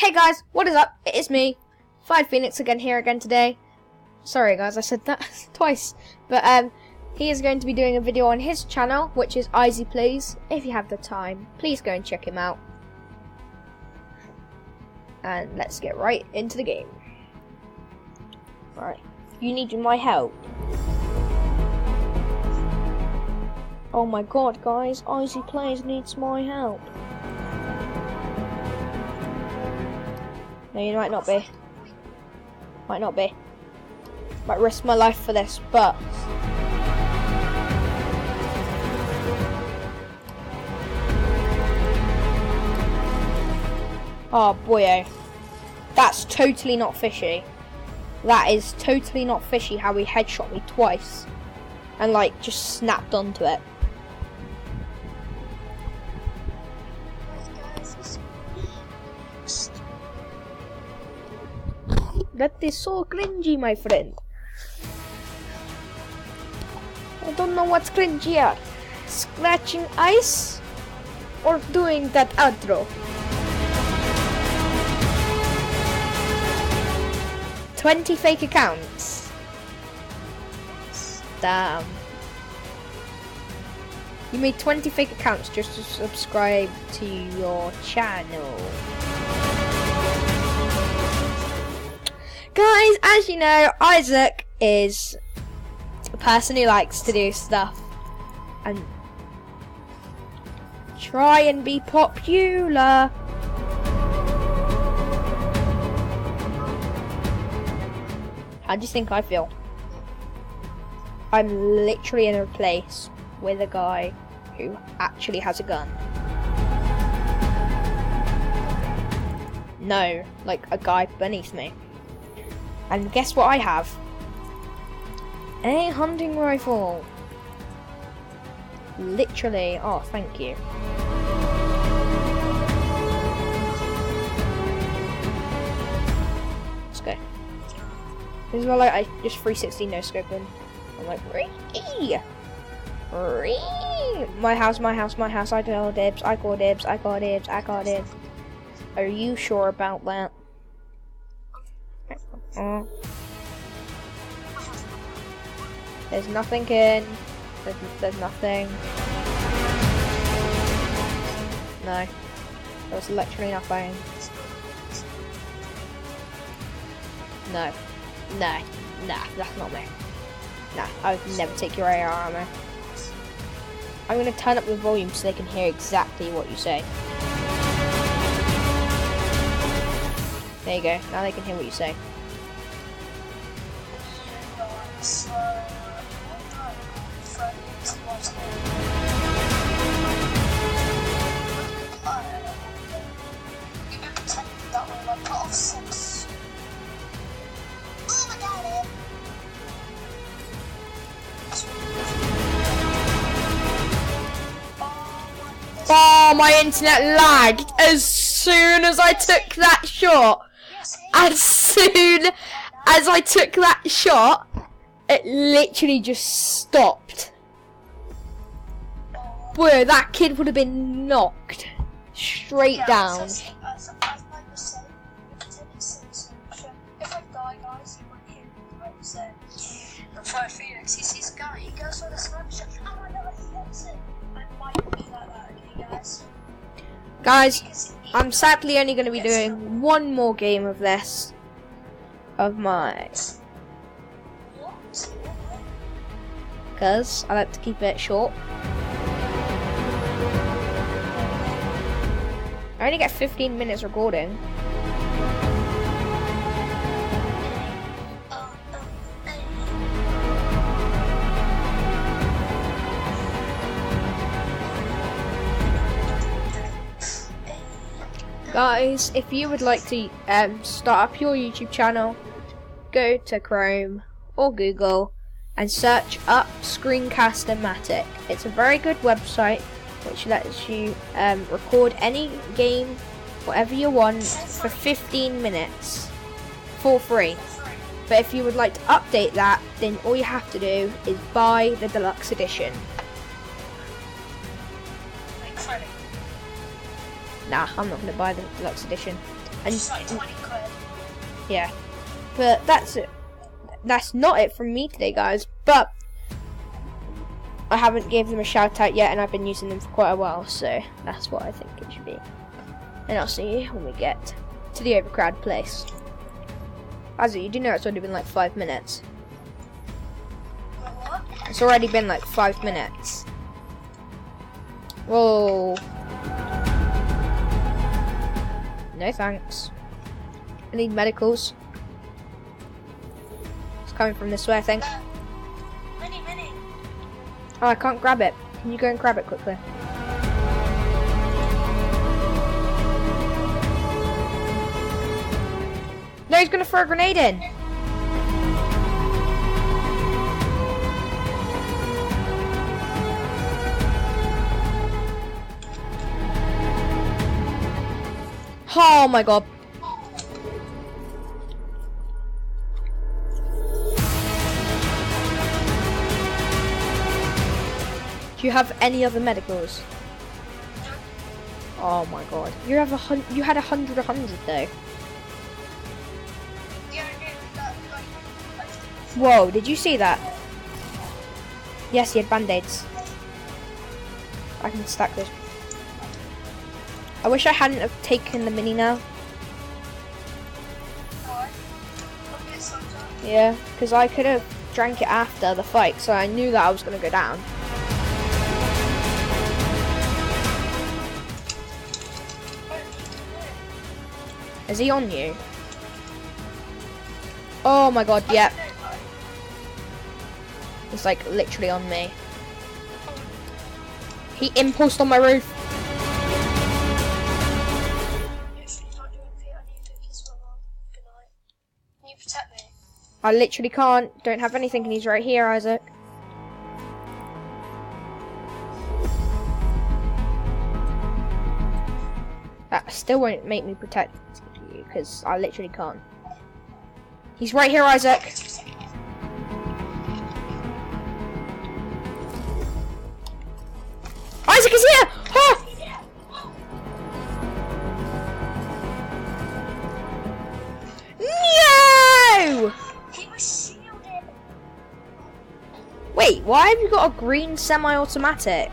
Hey guys, what is up? It is me, Five Phoenix again today. Sorry guys, I said that twice. But he is going to be doing a video on his channel, which is Izzy Plays. If you have the time, please go and check him out. And let's get right into the game. Alright, you need my help. Oh my god guys, Izzy Plays needs my help. No, you might not be. Might not be. Might risk my life for this, but... Oh boyo. That's totally not fishy. That is totally not fishy how he headshot me twice. And like, just snapped onto it. That is so cringy, my friend. I don't know what's cringier. Scratching ice or doing that outro. 20 fake accounts. Damn. You made 20 fake accounts just to subscribe to your channel. Guys, as you know, Isaac is a person who likes to do stuff and try and be popular. How do you think I feel? I'm literally in a place with a guy who actually has a gun. No, like a guy beneath me. And guess what I have? A hunting rifle. Literally. Oh, thank you. Let's go. This is where like I just 360 no scoping. I'm like, Ree! My house. I call dibs. I call dibs. Are you sure about that? There's nothing in. There's nothing. No. There's literally nothing. No. Nah, that's not me. Nah, I would never take your AR ammo. I'm gonna turn up the volume so they can hear exactly what you say. There you go. Now they can hear what you say. Oh, my internet lagged as soon as I took that shot. As soon as I took that shot, it literally just stopped. Boy, that kid would have been knocked straight down. Phoenix, he sees a guy, he goes for the snapshot. Oh my god, he gets it. I might be like that, okay, guys? Guys, I'm sadly only going to be doing one more game of this. Of mine. What? Because I like to keep it short. I only get 15 minutes recording. Guys, if you would like to start up your YouTube channel, go to Chrome or Google and search up Screencast-O-Matic. It's a very good website which lets you record any game, whatever you want, for 15 minutes for free. But if you would like to update that, then all you have to do is buy the deluxe edition. Nah, I'm not going to buy the deluxe edition. And It's like 20 quid. yeah, but that's it. That's not it from me today, guys. But I haven't gave them a shout out yet, and I've been using them for quite a while, so that's what I think it should be. And I'll see you when we get to the overcrowded place. Izzy, you do know it's already been like 5 minutes. What? It's already been like 5 minutes. Whoa. No thanks. I need medicals. It's coming from this way, I think. Mini. Oh, I can't grab it. Can you go and grab it quickly? No, he's gonna throw a grenade in. Oh my god. Do you have any other medicals? Oh my god. You have you had 100 though. Yeah, I knew that, like, Whoa, did you see that? Yes, he had band-aids. I can stack this. I wish I hadn't have taken the mini now. Why? I'll get some time. Yeah, because I could have drank it after the fight, so I knew that I was going to go down. Is he on you? Oh my god, yep. It's like literally on me. He impulsed on my roof. Can you protect me? I literally can't. Don't have anything, and he's right here, Isaac. That still won't make me protect you, because I literally can't. He's right here, Isaac. Isaac is here! Oh! No! He was shielded. Wait, why have you got a green semi-automatic?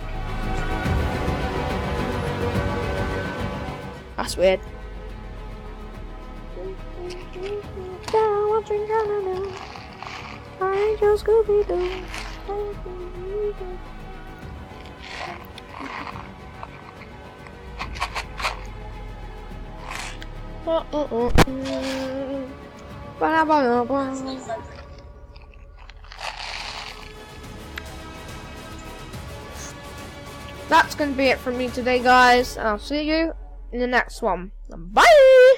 That's weird. That's going to be it from me today, guys. And I'll see you in the next one. Bye!